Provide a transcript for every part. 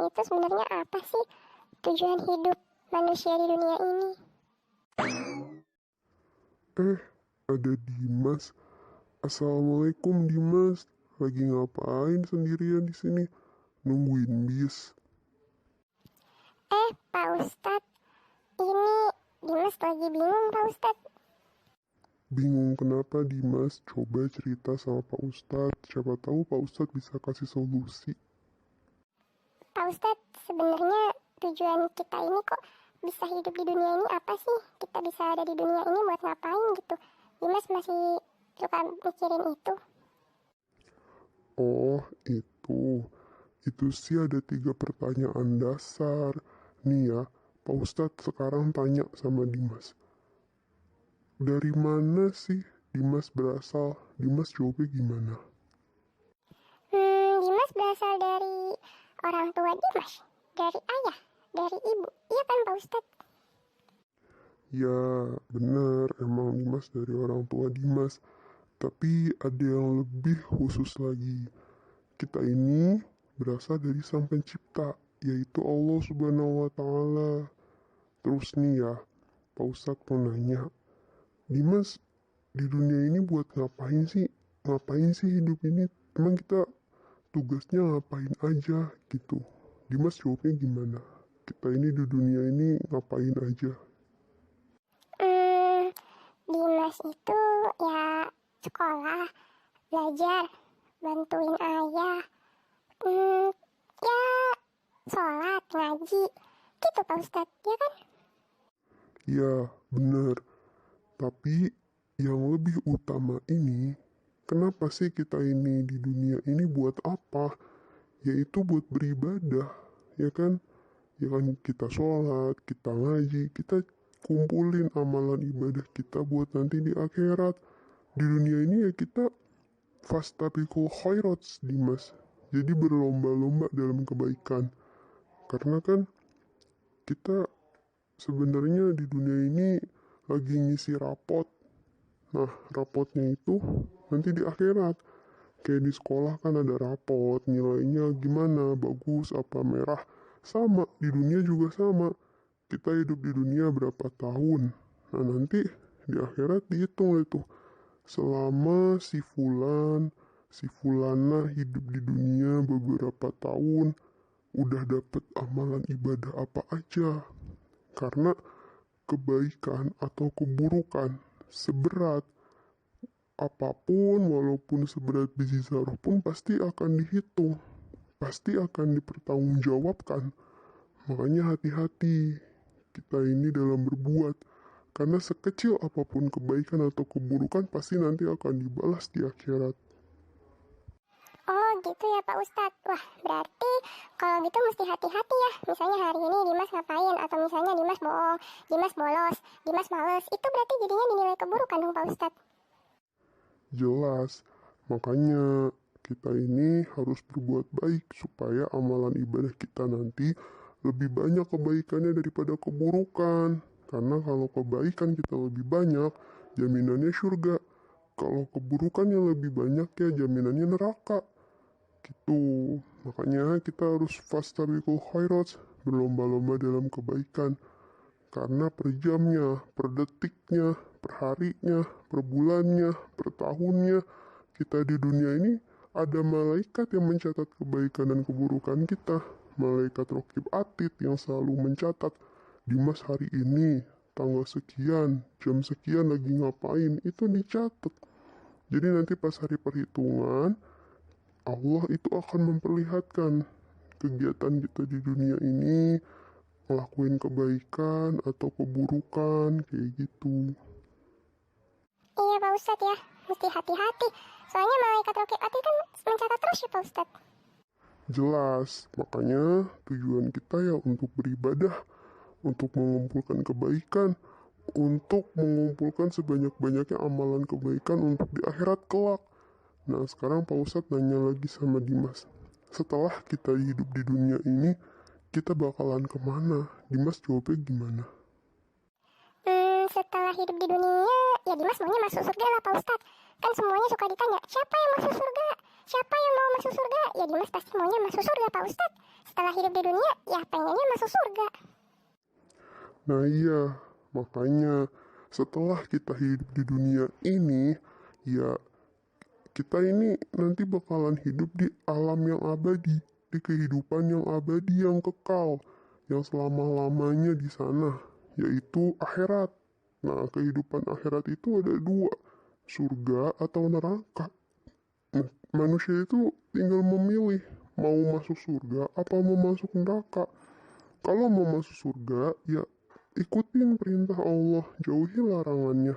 itu sebenarnya apa sih tujuan hidup manusia di dunia ini? Ada Dimas. Assalamualaikum Dimas. Lagi ngapain sendirian di sini? Nungguin bis. Pak Ustadz, ini Dimas lagi bingung Pak Ustadz. Bingung kenapa Dimas? Coba cerita sama Pak Ustadz. Siapa tahu Pak Ustadz bisa kasih solusi. Pak Ustadz, sebenarnya tujuan kita ini kok bisa hidup di dunia ini apa sih? Kita bisa ada di dunia ini buat ngapain gitu? Dimas masih suka mikirin itu. Oh, itu sih ada 3 pertanyaan dasar. Nih ya, Pak Ustadz sekarang tanya sama Dimas. Dari mana sih Dimas berasal? Dimas jawabnya gimana? Dimas berasal dari orang tua Dimas, dari ayah, dari ibu. Iya kan Pak Ustadz? Ya, benar, emang Dimas dari orang tua Dimas. Tapi ada yang lebih khusus lagi. Kita ini berasal dari Sang Pencipta, yaitu Allah Subhanahu wa Ta'ala. Terus nih ya, Pak Ustadz mau nanya, Dimas di dunia ini buat ngapain sih? Ngapain sih hidup ini? Emang kita tugasnya ngapain aja gitu? Dimas jawabnya gimana? Kita ini di dunia ini ngapain aja? Dimas itu ya sekolah, belajar, bantuin ayah, ya sholat, ngaji, gitu Pak Ustadz, ya kan? Ya, bener. Tapi yang lebih utama ini, kenapa sih kita ini di dunia ini buat apa? Yaitu buat beribadah, ya kan? Ya kan kita sholat, kita ngaji, kita kumpulin amalan ibadah kita buat nanti di akhirat. Di dunia ini ya kita fastabiqul khairats Dimas. Jadi berlomba-lomba dalam kebaikan. Karena kan kita sebenarnya di dunia ini lagi ngisi rapot. Nah, rapotnya itu nanti di akhirat. Kayak di sekolah kan ada rapot, nilainya gimana, bagus, apa merah. Sama, di dunia juga sama. Kita hidup di dunia berapa tahun. Nah, nanti di akhirat dihitung itu. Selama si fulana hidup di dunia beberapa tahun, udah dapet amalan ibadah apa aja. Karena kebaikan atau keburukan seberat apapun, walaupun seberat biji zarah pun pasti akan dihitung, pasti akan dipertanggungjawabkan. Makanya hati-hati kita ini dalam berbuat, karena sekecil apapun kebaikan atau keburukan pasti nanti akan dibalas di akhirat. Oh gitu ya Pak Ustadz. Wah berarti kalau gitu mesti hati-hati ya. Misalnya hari ini Dimas ngapain, atau misalnya Dimas bohong, Dimas bolos, Dimas males, itu berarti jadinya dinilai keburukan dong Pak Ustadz. Jelas, makanya kita ini harus berbuat baik supaya amalan ibadah kita nanti lebih banyak kebaikannya daripada keburukan. Karena kalau kebaikan kita lebih banyak, jaminannya surga. Kalau keburukannya lebih banyak ya jaminannya neraka. Gitu. Makanya kita harus fastabiqul khairats, berlomba-lomba dalam kebaikan. Karena per jamnya, per detiknya, per harinya, per bulannya, per tahunnya, kita di dunia ini ada malaikat yang mencatat kebaikan dan keburukan kita. Malaikat Raqib Atid yang selalu mencatat, Dimas hari ini, tanggal sekian, jam sekian lagi ngapain, itu dicatat. Jadi nanti pas hari perhitungan, Allah itu akan memperlihatkan kegiatan kita di dunia ini, ngelakuin kebaikan atau keburukan, kayak gitu. Iya Pak Ustadz ya, mesti hati-hati. Soalnya malaikat Raqib Atid kan mencatat terus ya Pak Ustadz. Jelas, makanya tujuan kita ya untuk beribadah, untuk mengumpulkan kebaikan, untuk mengumpulkan sebanyak-banyaknya amalan kebaikan untuk di akhirat kelak. Nah sekarang Pak Ustadz nanya lagi sama Dimas, setelah kita hidup di dunia ini, kita bakalan kemana? Dimas jawabnya gimana? Setelah hidup di dunia, ya Dimas maunya masuk surga lah Pak Ustadz. Kan semuanya suka ditanya, siapa yang masuk surga? Siapa yang mau masuk surga? Ya Dimas pasti maunya masuk surga Pak Ustadz. setelah hidup di dunia, ya pengennya masuk surga. Nah iya, makanya setelah kita hidup di dunia ini, ya kita ini nanti bakalan hidup di alam yang abadi, di kehidupan yang abadi yang kekal, yang selama-lamanya di sana, yaitu akhirat. Nah, kehidupan akhirat itu ada dua, surga atau neraka. Nah, manusia itu tinggal memilih mau masuk surga apa mau masuk neraka. Kalau mau masuk surga, ya ikutin perintah Allah, jauhi larangannya.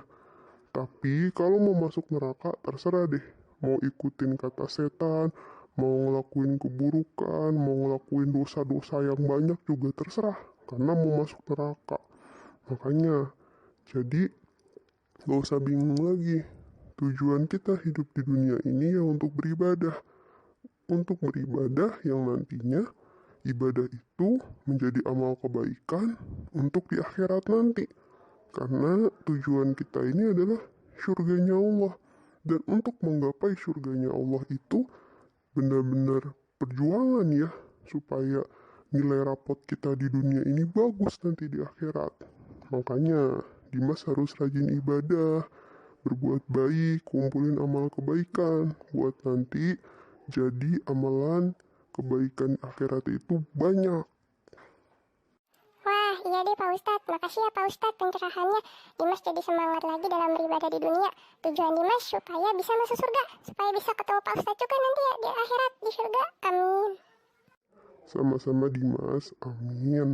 Tapi kalau mau masuk neraka, terserah deh. Mau ikutin kata setan, mau ngelakuin keburukan, mau ngelakuin dosa-dosa yang banyak juga terserah. Karena mau masuk neraka. Makanya, jadi gak usah bingung lagi. Tujuan kita hidup di dunia ini ya untuk beribadah. Untuk beribadah yang nantinya ibadah itu menjadi amal kebaikan untuk di akhirat nanti. Karena tujuan kita ini adalah surganya Allah. Dan untuk menggapai surganya Allah itu benar-benar perjuangan ya. Supaya nilai rapot kita di dunia ini bagus nanti di akhirat. Makanya Dimas harus rajin ibadah, berbuat baik, kumpulin amal kebaikan. Buat nanti jadi amalan kebaikan akhirat itu banyak. Wah, iya deh Pak Ustadz. Makasih ya Pak Ustadz pencerahannya. Dimas jadi semangat lagi dalam beribadah di dunia. Tujuan Dimas supaya bisa masuk surga. Supaya bisa ketemu Pak Ustadz juga nanti ya di akhirat, di surga. Amin. Sama-sama Dimas, amin.